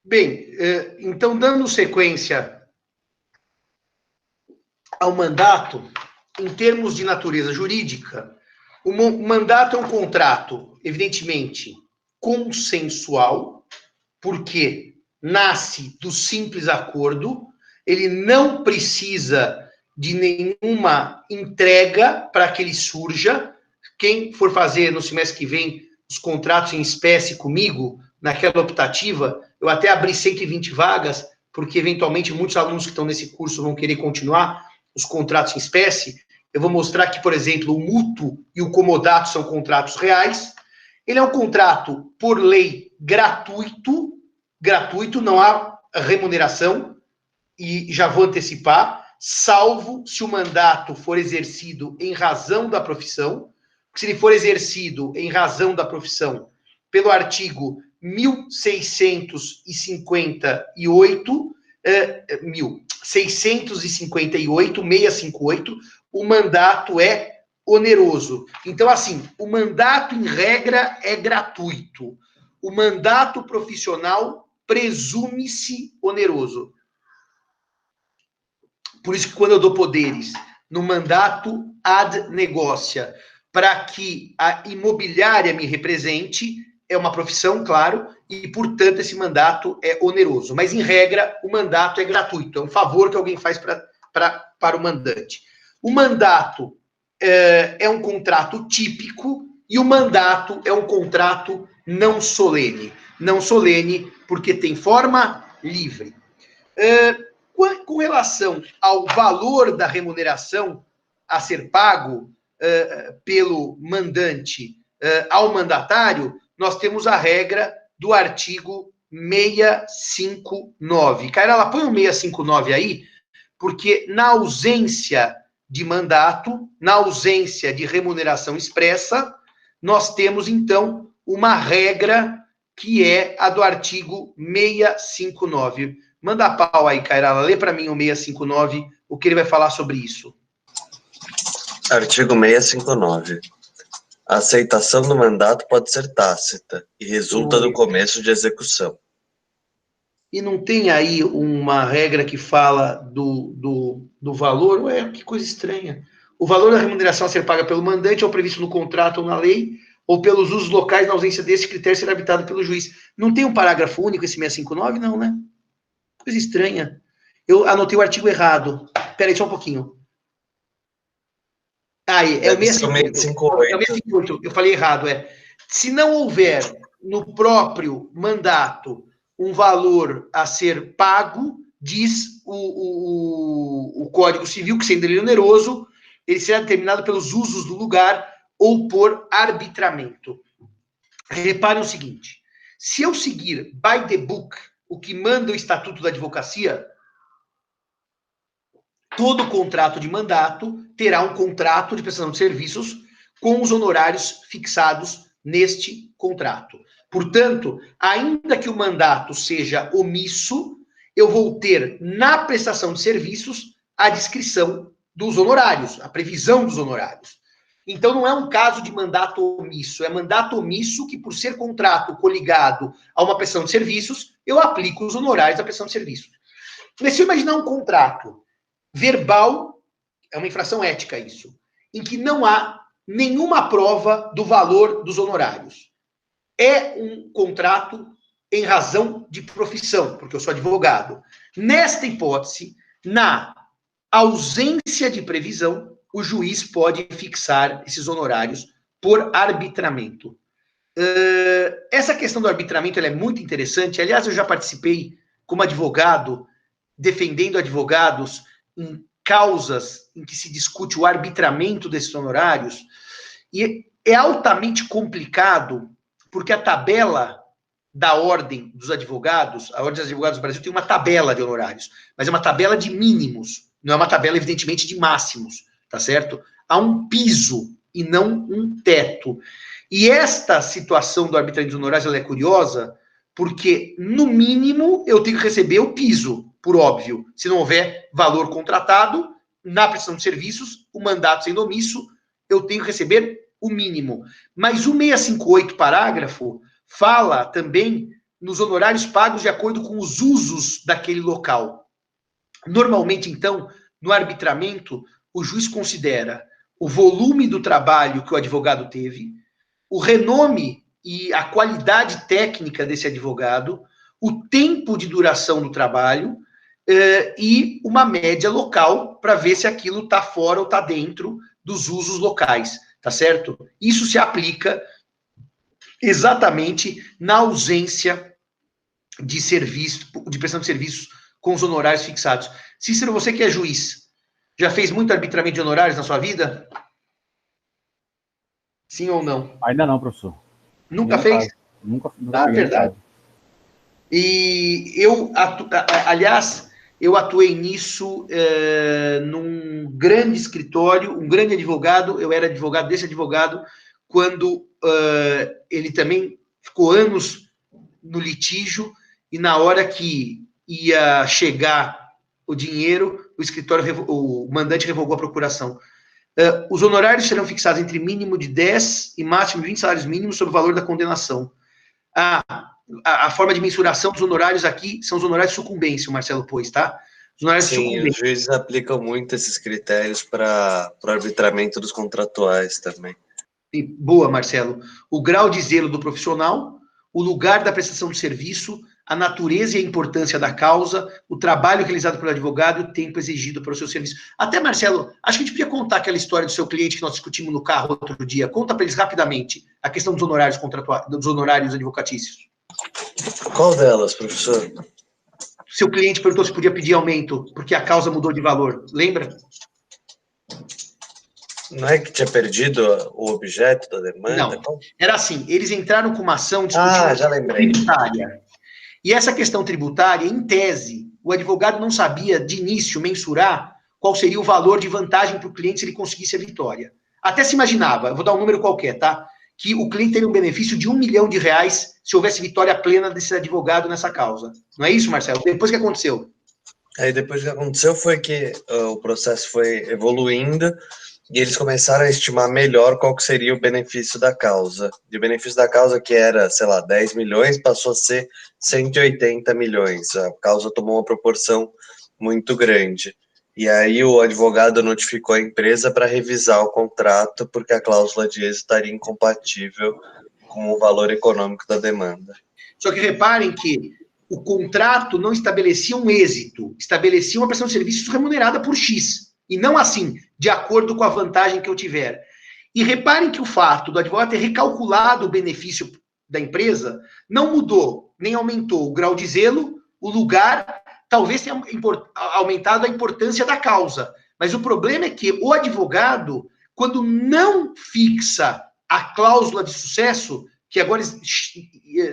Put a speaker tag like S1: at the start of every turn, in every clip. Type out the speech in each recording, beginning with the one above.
S1: Bem, então, dando sequência ao mandato, em termos de natureza jurídica, o mandato é um contrato, evidentemente, consensual, porque nasce do simples acordo, ele não precisa de nenhuma entrega para que ele surja. Quem for fazer no semestre que vem os contratos em espécie comigo, naquela optativa, eu até abri 120 vagas, porque eventualmente muitos alunos que estão nesse curso vão querer continuar os contratos em espécie. Eu vou mostrar que, por exemplo, o mútuo e o comodato são contratos reais. Ele é um contrato, por lei, gratuito, não há remuneração, e já vou antecipar, salvo se o mandato for exercido em razão da profissão. Se ele for exercido em razão da profissão pelo artigo 1658, 658, o mandato é oneroso. Então, assim, o mandato, em regra, é gratuito. O mandato profissional presume-se oneroso. Por isso que quando eu dou poderes no mandato ad negócia, para que a imobiliária me represente, é uma profissão, claro, e, portanto, esse mandato é oneroso. Mas, em regra, o mandato é gratuito, é um favor que alguém faz para o mandante. O mandato é um contrato típico e o mandato é um contrato não solene. Não solene porque tem forma livre. Com relação ao valor da remuneração a ser pago pelo mandante ao mandatário, nós temos a regra do artigo 659. Cairala, põe o 659 aí, porque na ausência de mandato, na ausência de remuneração expressa, nós temos, então, uma regra que é a do artigo 659. Manda pau aí, Cairala, lê para mim o 659, o que ele vai falar sobre isso.
S2: Artigo 659. A aceitação do mandato pode ser tácita e resulta do começo de execução.
S1: E não tem aí uma regra que fala do valor? Ué, que coisa estranha. O valor da remuneração a ser paga pelo mandante ou previsto no contrato ou na lei, ou pelos usos locais, na ausência desse critério, será habitado pelo juiz. Não tem um parágrafo único esse 659? Não, né? Coisa estranha. Eu anotei o artigo errado. Espera aí, só um pouquinho. Aí, é o 658. É o 658. Eu falei errado, Se não houver no próprio mandato um valor a ser pago, diz o Código Civil, que sendo ele oneroso, ele será determinado pelos usos do lugar ou por arbitramento. Reparem o seguinte, se eu seguir by the book, o que manda o Estatuto da Advocacia, todo contrato de mandato terá um contrato de prestação de serviços com os honorários fixados neste contrato. Portanto, ainda que o mandato seja omisso, eu vou ter na prestação de serviços a descrição dos honorários, a previsão dos honorários. Então, não é um caso de mandato omisso, é mandato omisso que, por ser contrato coligado a uma prestação de serviços, eu aplico os honorários da prestação de serviços. Mas se eu imaginar um contrato verbal, é uma infração ética isso, em que não há nenhuma prova do valor dos honorários. É um contrato em razão de profissão, porque eu sou advogado. Nesta hipótese, na ausência de previsão, o juiz pode fixar esses honorários por arbitramento. Essa questão do arbitramento ela é muito interessante. Aliás, eu já participei como advogado, defendendo advogados em causas em que se discute o arbitramento desses honorários, e é altamente complicado, porque a tabela da Ordem dos Advogados, a Ordem dos Advogados do Brasil tem uma tabela de honorários, mas é uma tabela de mínimos, não é uma tabela, evidentemente, de máximos, tá certo? Há um piso e não um teto. E esta situação do arbitramento dos honorários ela é curiosa, porque, no mínimo, eu tenho que receber o piso, por óbvio. Se não houver valor contratado, na prestação de serviços, o mandato sendo omisso, eu tenho que receber o mínimo. Mas o 658, parágrafo, fala também nos honorários pagos de acordo com os usos daquele local. Normalmente, então, no arbitramento, o juiz considera o volume do trabalho que o advogado teve, o renome e a qualidade técnica desse advogado, o tempo de duração do trabalho e uma média local para ver se aquilo está fora ou está dentro dos usos locais, tá certo? Isso se aplica exatamente na ausência de serviço, de prestação de serviços com os honorários fixados. Cícero, você que é juiz, já fez muito arbitramento de honorários na sua vida? Sim ou não?
S3: Ainda não, professor.
S1: Nunca fez?
S3: Nunca
S1: verdade. E eu, aliás, eu atuei nisso num grande escritório, um grande advogado, eu era advogado desse advogado, quando ele também ficou anos no litígio, e na hora que ia chegar o dinheiro, o escritório, o mandante revogou a procuração. Os honorários serão fixados entre mínimo de 10 e máximo de 20 salários mínimos sobre o valor da condenação. A forma de mensuração dos honorários aqui são os honorários de sucumbência, o Marcelo pôs, tá? Os honorários de sucumbência.
S2: Os juízes aplicam muito esses critérios para o arbitramento dos contratuais também.
S1: Boa, Marcelo. O grau de zelo do profissional, o lugar da prestação de serviço, a natureza e a importância da causa, o trabalho realizado pelo advogado e o tempo exigido para o seu serviço. Até, Marcelo, acho que a gente podia contar aquela história do seu cliente que nós discutimos no carro outro dia. Conta para eles rapidamente a questão dos honorários contratuais, dos honorários advocatícios.
S2: Qual delas, professor?
S1: Seu cliente perguntou se podia pedir aumento porque a causa mudou de valor. Lembra?
S2: Não é que tinha perdido o objeto da demanda?
S1: Não, era assim, eles entraram com uma ação discutindo
S2: já lembrei.
S1: Tributária. E essa questão tributária, em tese, o advogado não sabia de início mensurar qual seria o valor de vantagem para o cliente se ele conseguisse a vitória. Até se imaginava, eu vou dar um número qualquer, tá? Que o cliente teria um benefício de R$1 milhão se houvesse vitória plena desse advogado nessa causa. Não é isso, Marcelo? Depois que aconteceu?
S2: Aí depois que aconteceu foi que o processo foi evoluindo e eles começaram a estimar melhor qual que seria o benefício da causa. E o benefício da causa, que era, sei lá, 10 milhões, passou a ser 180 milhões. A causa tomou uma proporção muito grande. E aí o advogado notificou a empresa para revisar o contrato, porque a cláusula de êxito estaria incompatível com o valor econômico da demanda.
S1: Só que reparem que o contrato não estabelecia um êxito, estabelecia uma prestação de serviços remunerada por X. E não assim, de acordo com a vantagem que eu tiver. E reparem que o fato do advogado ter recalculado o benefício da empresa não mudou, nem aumentou o grau de zelo, o lugar, talvez tenha aumentado a importância da causa. Mas o problema é que o advogado, quando não fixa a cláusula de sucesso, que agora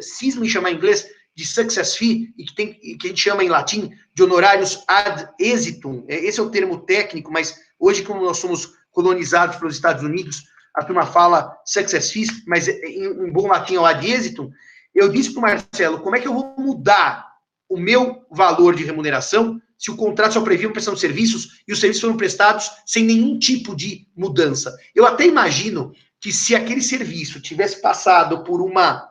S1: cisma em chamar em inglês de success fee, e que a gente chama em latim de honorários ad exitum, esse é o termo técnico, mas hoje, como nós somos colonizados pelos Estados Unidos, a turma fala success fees, mas em bom latim é o ad exitum. Eu disse para o Marcelo, como é que eu vou mudar o meu valor de remuneração se o contrato só previa uma prestação de serviços e os serviços foram prestados sem nenhum tipo de mudança? Eu até imagino que se aquele serviço tivesse passado por uma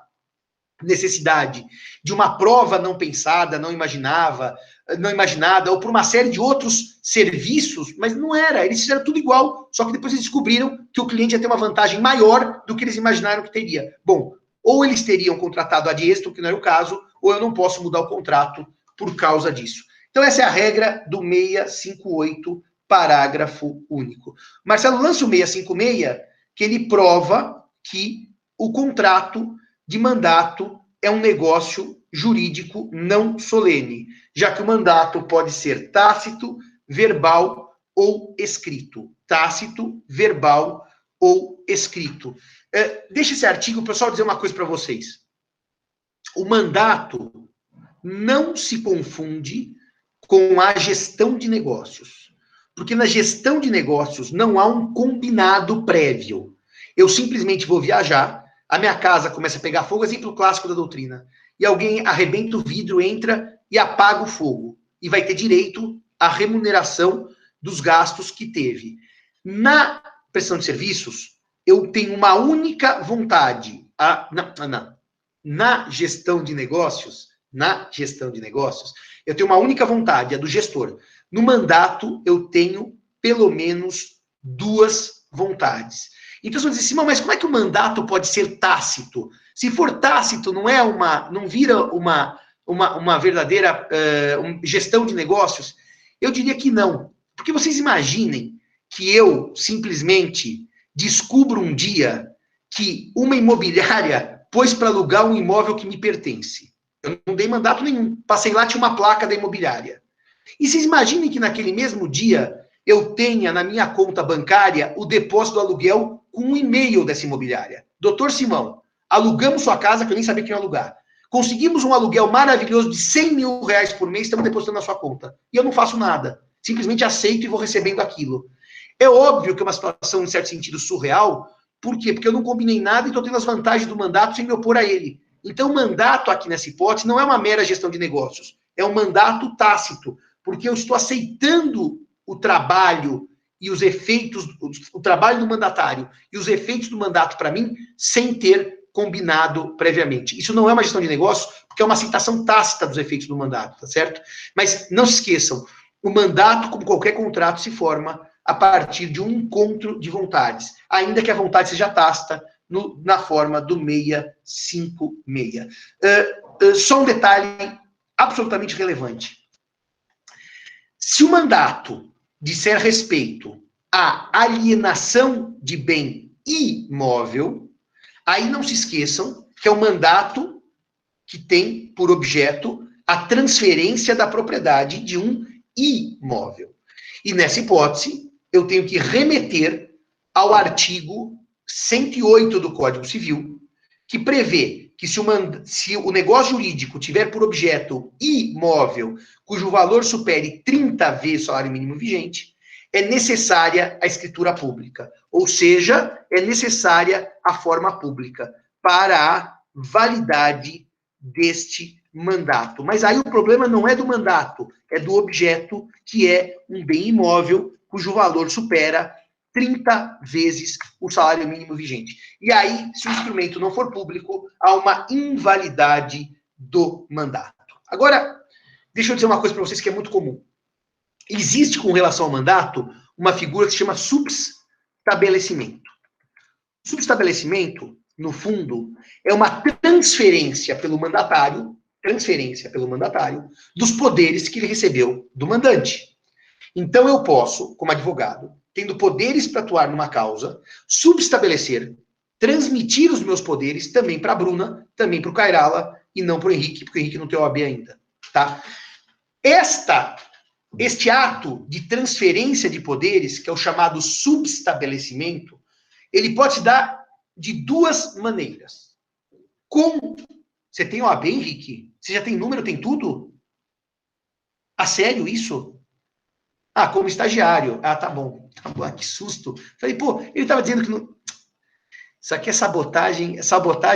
S1: necessidade de uma prova não pensada, não imaginada, ou por uma série de outros serviços, mas não era, eles fizeram tudo igual, só que depois eles descobriram que o cliente ia ter uma vantagem maior do que eles imaginaram que teria. Bom, ou eles teriam contratado ad êxito, que não era o caso, ou eu não posso mudar o contrato por causa disso. Então essa é a regra do 658, parágrafo único. Marcelo, lança o 656, que ele prova que o contrato de mandato é um negócio jurídico não solene, já que o mandato pode ser tácito, verbal ou escrito. Tácito, verbal ou escrito. Deixa esse artigo, pessoal, dizer uma coisa para vocês. O mandato não se confunde com a gestão de negócios, porque na gestão de negócios não há um combinado prévio. Eu simplesmente vou viajar, a minha casa começa a pegar fogo, exemplo clássico da doutrina, e alguém arrebenta o vidro, entra e apaga o fogo, e vai ter direito à remuneração dos gastos que teve. Na prestação de serviços, eu tenho uma única vontade. na gestão de negócios, eu tenho uma única vontade, a do gestor. No mandato, eu tenho pelo menos 2 vontades. Então, você vai dizer assim, mas como é que o mandato pode ser tácito? Se for tácito, não vira uma verdadeira gestão de negócios? Eu diria que não. Porque vocês imaginem que eu simplesmente descubro um dia que uma imobiliária pôs para alugar um imóvel que me pertence. Eu não dei mandato nenhum. Passei lá, tinha uma placa da imobiliária. E vocês imaginem que naquele mesmo dia eu tenha na minha conta bancária o depósito do aluguel com um e-mail dessa imobiliária. Doutor Simão, alugamos sua casa, que eu nem sabia que ia alugar. Conseguimos um aluguel maravilhoso de 100 mil reais por mês, estamos depositando na sua conta. E eu não faço nada. Simplesmente aceito e vou recebendo aquilo. É óbvio que é uma situação, em certo sentido, surreal. Por quê? Porque eu não combinei nada e estou tendo as vantagens do mandato sem me opor a ele. Então, o mandato aqui nessa hipótese não é uma mera gestão de negócios. É um mandato tácito. Porque eu estou aceitando o trabalho e os efeitos, o trabalho do mandatário e os efeitos do mandato para mim, sem ter combinado previamente. Isso não é uma gestão de negócio, porque é uma aceitação tácita dos efeitos do mandato, tá certo? Mas não se esqueçam, o mandato, como qualquer contrato, se forma a partir de um encontro de vontades, ainda que a vontade seja tácita, na forma do 656. Só um detalhe absolutamente relevante. Se o mandato disser respeito à alienação de bem imóvel, aí não se esqueçam que é um mandato que tem por objeto a transferência da propriedade de um imóvel. E nessa hipótese, eu tenho que remeter ao artigo 108 do Código Civil, que prevê que se o negócio jurídico tiver por objeto imóvel cujo valor supere 30 vezes o salário mínimo vigente, é necessária a escritura pública. Ou seja, é necessária a forma pública para a validade deste mandato. Mas aí o problema não é do mandato, é do objeto, que é um bem imóvel cujo valor supera 30 vezes o salário mínimo vigente. E aí, se o instrumento não for público, há uma invalidade do mandato. Agora, deixa eu dizer uma coisa para vocês que é muito comum. Existe, com relação ao mandato, uma figura que se chama subestabelecimento. Subestabelecimento, no fundo, é uma transferência pelo mandatário dos poderes que ele recebeu do mandante. Então, eu posso, como advogado, tendo poderes para atuar numa causa, subestabelecer, transmitir os meus poderes também para a Bruna, também para o Cairala, e não para o Henrique, porque o Henrique não tem OAB ainda. Tá? Este ato de transferência de poderes, que é o chamado subestabelecimento, ele pode se dar de 2 maneiras. Você tem OAB, Henrique? Você já tem número, tem tudo? A sério isso? Ah, como estagiário. Ah, tá bom. Ah, que susto. Falei, pô, ele estava dizendo que não... Isso aqui é sabotagem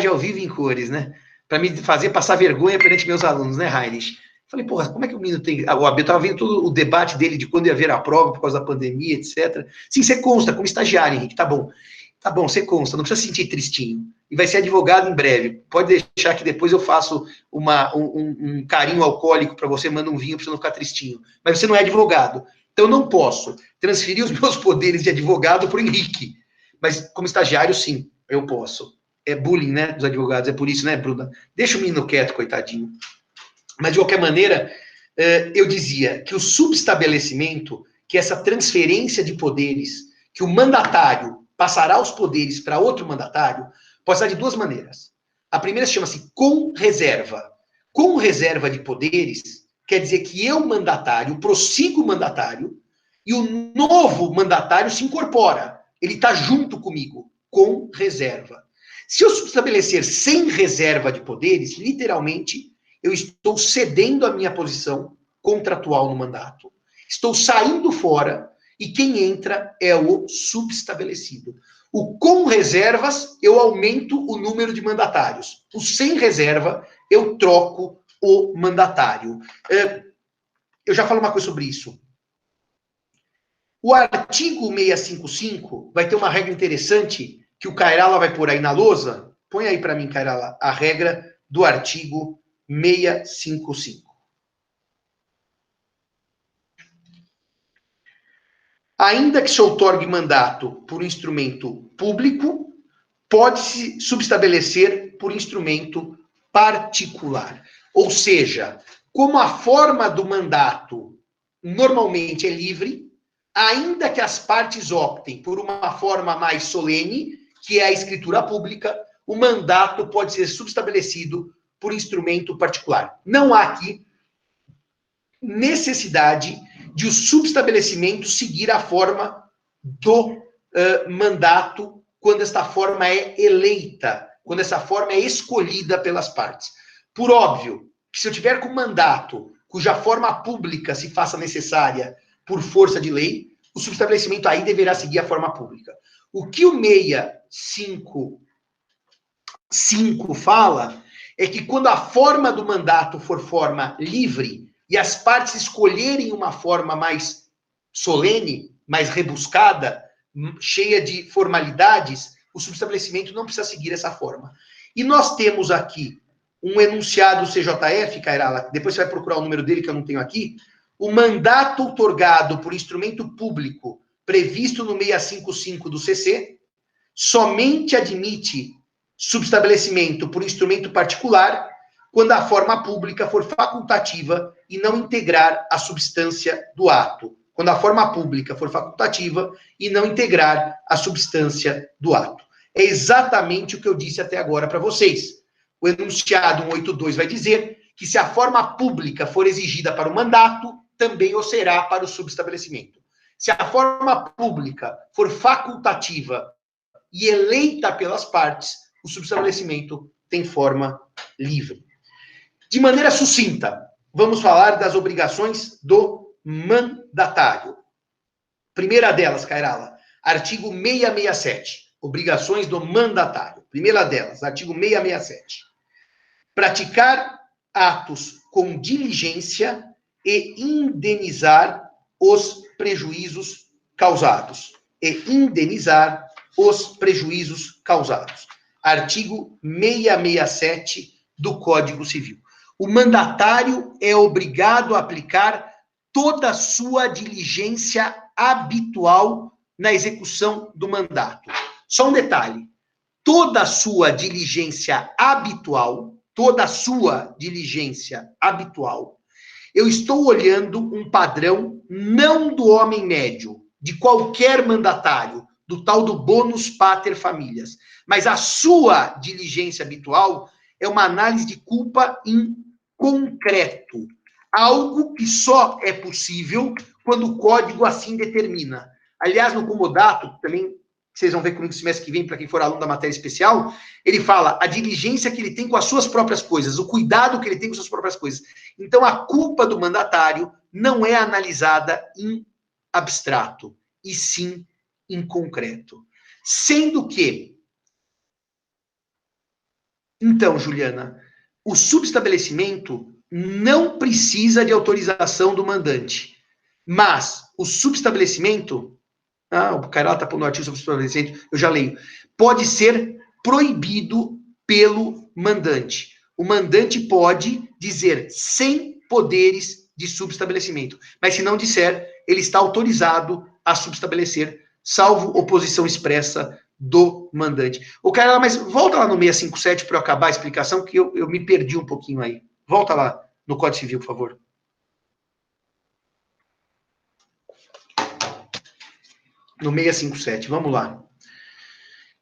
S1: ao vivo em cores, né? Para me fazer passar vergonha perante meus alunos, né, Heinrich? Falei, porra, como é que o menino tem... O AB estava vendo todo o debate dele de quando ia haver a prova por causa da pandemia, etc. Sim, você consta como estagiário, Henrique, tá bom. Tá bom, você consta, não precisa se sentir tristinho. E vai ser advogado em breve. Pode deixar que depois eu faço um carinho alcoólico para você, manda um vinho para você não ficar tristinho. Mas você não é advogado. Então, eu não posso transferir os meus poderes de advogado para o Henrique. Mas, como estagiário, sim, eu posso. É bullying, né, dos advogados. É por isso, né, Bruna? Deixa o menino quieto, coitadinho. Mas, de qualquer maneira, eu dizia que o subestabelecimento, que essa transferência de poderes, que o mandatário passará os poderes para outro mandatário, pode ser de 2 maneiras. A primeira chama-se com reserva. Com reserva de poderes quer dizer que eu, mandatário, prossigo o mandatário e o novo mandatário se incorpora. Ele está junto comigo, com reserva. Se eu estabelecer sem reserva de poderes, literalmente, eu estou cedendo a minha posição contratual no mandato. Estou saindo fora e quem entra é o subestabelecido. O com reservas, eu aumento o número de mandatários. O sem reserva, eu troco o mandatário. Eu já falo uma coisa sobre isso. O artigo 655 vai ter uma regra interessante que o Cairala vai pôr aí na lousa. Põe aí para mim, Cairala, a regra do artigo 655. Ainda que se outorgue mandato por instrumento público, pode-se subestabelecer por instrumento particular. Ou seja, como a forma do mandato normalmente é livre, ainda que as partes optem por uma forma mais solene, que é a escritura pública, o mandato pode ser subestabelecido por instrumento particular. Não há aqui necessidade de o subestabelecimento seguir a forma do mandato quando esta forma é eleita, quando essa forma é escolhida pelas partes. Por óbvio, que se eu tiver com mandato cuja forma pública se faça necessária por força de lei, o subestabelecimento aí deverá seguir a forma pública. O que o 655 fala é que quando a forma do mandato for forma livre e as partes escolherem uma forma mais solene, mais rebuscada, cheia de formalidades, o subestabelecimento não precisa seguir essa forma. E nós temos aqui um enunciado CJF, Cairala, depois você vai procurar o número dele que eu não tenho aqui, o mandato outorgado por instrumento público previsto no 655 do CC somente admite subestabelecimento por instrumento particular quando a forma pública for facultativa e não integrar a substância do ato. Quando a forma pública for facultativa e não integrar a substância do ato. É exatamente o que eu disse até agora para vocês. O enunciado 182 vai dizer que se a forma pública for exigida para o mandato, também o será para o subestabelecimento. Se a forma pública for facultativa e eleita pelas partes, o subestabelecimento tem forma livre. De maneira sucinta, vamos falar das obrigações do mandatário. Primeira delas, Cairala, artigo 667, obrigações do mandatário. Primeira delas, artigo 667. Praticar atos com diligência e indenizar os prejuízos causados. Artigo 667 do Código Civil. O mandatário é obrigado a aplicar toda a sua diligência habitual na execução do mandato. Só um detalhe. Toda a sua diligência habitual, eu estou olhando um padrão não do homem médio, de qualquer mandatário, do tal do bonus pater familias, mas a sua diligência habitual é uma análise de culpa em concreto, algo que só é possível quando o código assim determina. Aliás, no comodato, também vocês vão ver comigo semestre que vem, para quem for aluno da matéria especial, ele fala a diligência que ele tem com as suas próprias coisas, o cuidado que ele tem com as suas próprias coisas. Então, a culpa do mandatário não é analisada em abstrato, e sim em concreto. Sendo que, então, Juliana, o subestabelecimento não precisa de autorização do mandante, mas o subestabelecimento, o Cairala está pondo no artigo sobre o subestabelecimento, eu já leio, pode ser proibido pelo mandante. O mandante pode dizer sem poderes de subestabelecimento, mas se não disser, ele está autorizado a subestabelecer, salvo oposição expressa do mandante. Ô, Cairala, mas volta lá no 657 para eu acabar a explicação, que eu me perdi um pouquinho aí. Volta lá no Código Civil, por favor. No 657, vamos lá.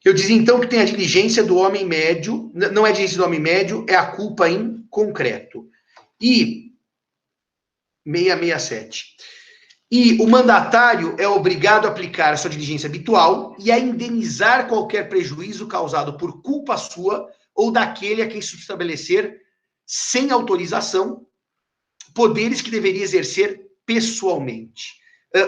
S1: Eu dizia, então, que tem a diligência do homem médio, não é a diligência do homem médio, é a culpa em concreto. E 667. E o mandatário é obrigado a aplicar a sua diligência habitual e a indenizar qualquer prejuízo causado por culpa sua ou daquele a quem subestabelecer, sem autorização, poderes que deveria exercer pessoalmente.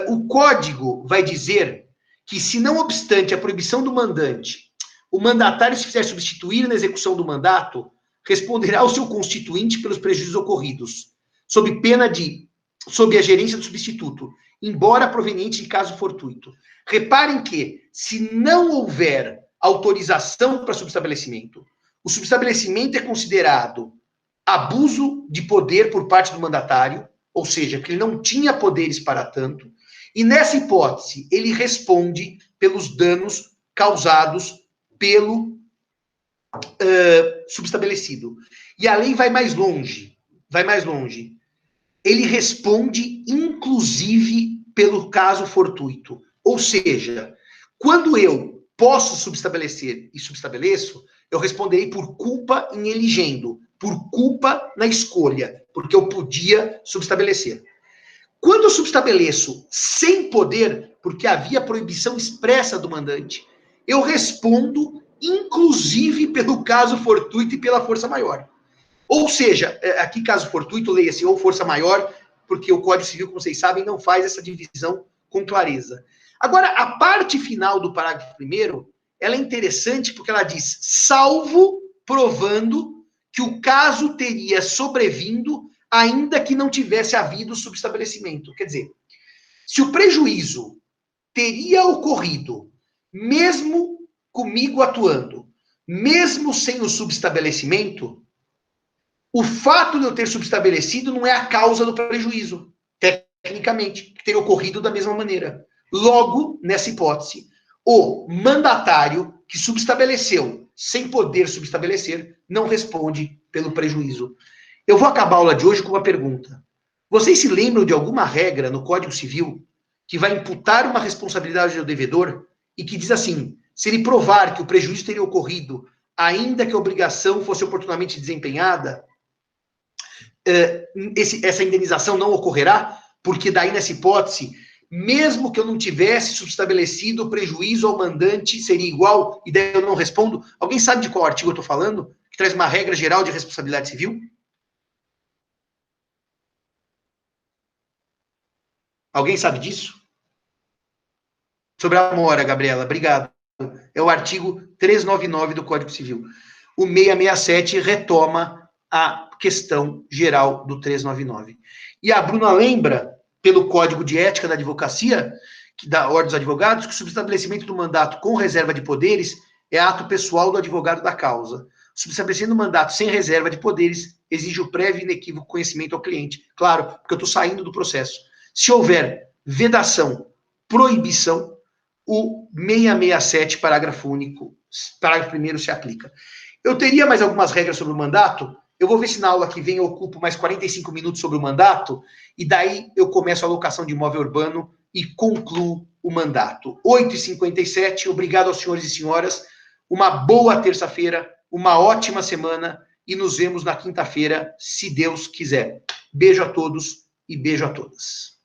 S1: O código vai dizer que, se não obstante a proibição do mandante, o mandatário se fizer substituir na execução do mandato, responderá ao seu constituinte pelos prejuízos ocorridos, sob a gerência do substituto, embora proveniente de caso fortuito. Reparem que, se não houver autorização para subestabelecimento, o subestabelecimento é considerado abuso de poder por parte do mandatário, ou seja, que ele não tinha poderes para tanto, e nessa hipótese ele responde pelos danos causados pelo subestabelecido. E a lei vai mais longe, Ele responde, inclusive, pelo caso fortuito. Ou seja, quando eu posso subestabelecer e subestabeleço, eu responderei por culpa em eligendo, por culpa na escolha, porque eu podia subestabelecer. Quando eu subestabeleço sem poder, porque havia proibição expressa do mandante, eu respondo, inclusive, pelo caso fortuito e pela força maior. Ou seja, aqui caso fortuito, leia-se ou força maior, porque o Código Civil, como vocês sabem, não faz essa divisão com clareza. Agora, a parte final do parágrafo 1º, ela é interessante porque ela diz, salvo provando que o caso teria sobrevindo ainda que não tivesse havido subestabelecimento. Quer dizer, se o prejuízo teria ocorrido, mesmo comigo atuando, mesmo sem o subestabelecimento, o fato de eu ter subestabelecido não é a causa do prejuízo, tecnicamente, que teria ocorrido da mesma maneira. Logo, nessa hipótese, o mandatário que subestabeleceu sem poder subestabelecer não responde pelo prejuízo. Eu vou acabar a aula de hoje com uma pergunta. Vocês se lembram de alguma regra no Código Civil que vai imputar uma responsabilidade ao devedor e que diz assim, se ele provar que o prejuízo teria ocorrido ainda que a obrigação fosse oportunamente desempenhada, essa indenização não ocorrerá, porque daí, nessa hipótese, mesmo que eu não tivesse subestabelecido o prejuízo ao mandante, seria igual, e daí eu não respondo? Alguém sabe de qual artigo eu estou falando? Que traz uma regra geral de responsabilidade civil? Alguém sabe disso? Sobre a mora, Gabriela, obrigado. É o artigo 399 do Código Civil. O 667 retoma a questão geral do 399. E a Bruna lembra, pelo Código de Ética da Advocacia, da Ordem dos Advogados, que o subestabelecimento do mandato com reserva de poderes é ato pessoal do advogado da causa. O subestabelecimento do mandato sem reserva de poderes exige o prévio e inequívoco conhecimento ao cliente. Claro, porque eu estou saindo do processo. Se houver vedação, proibição, o 667, parágrafo único, parágrafo 1º se aplica. Eu teria mais algumas regras sobre o mandato. Eu vou ver se na aula que vem eu ocupo mais 45 minutos sobre o mandato, e daí eu começo a alocação de imóvel urbano e concluo o mandato. 8h57, obrigado aos senhores e senhoras, uma boa terça-feira, uma ótima semana, e nos vemos na quinta-feira, se Deus quiser. Beijo a todos e beijo a todas.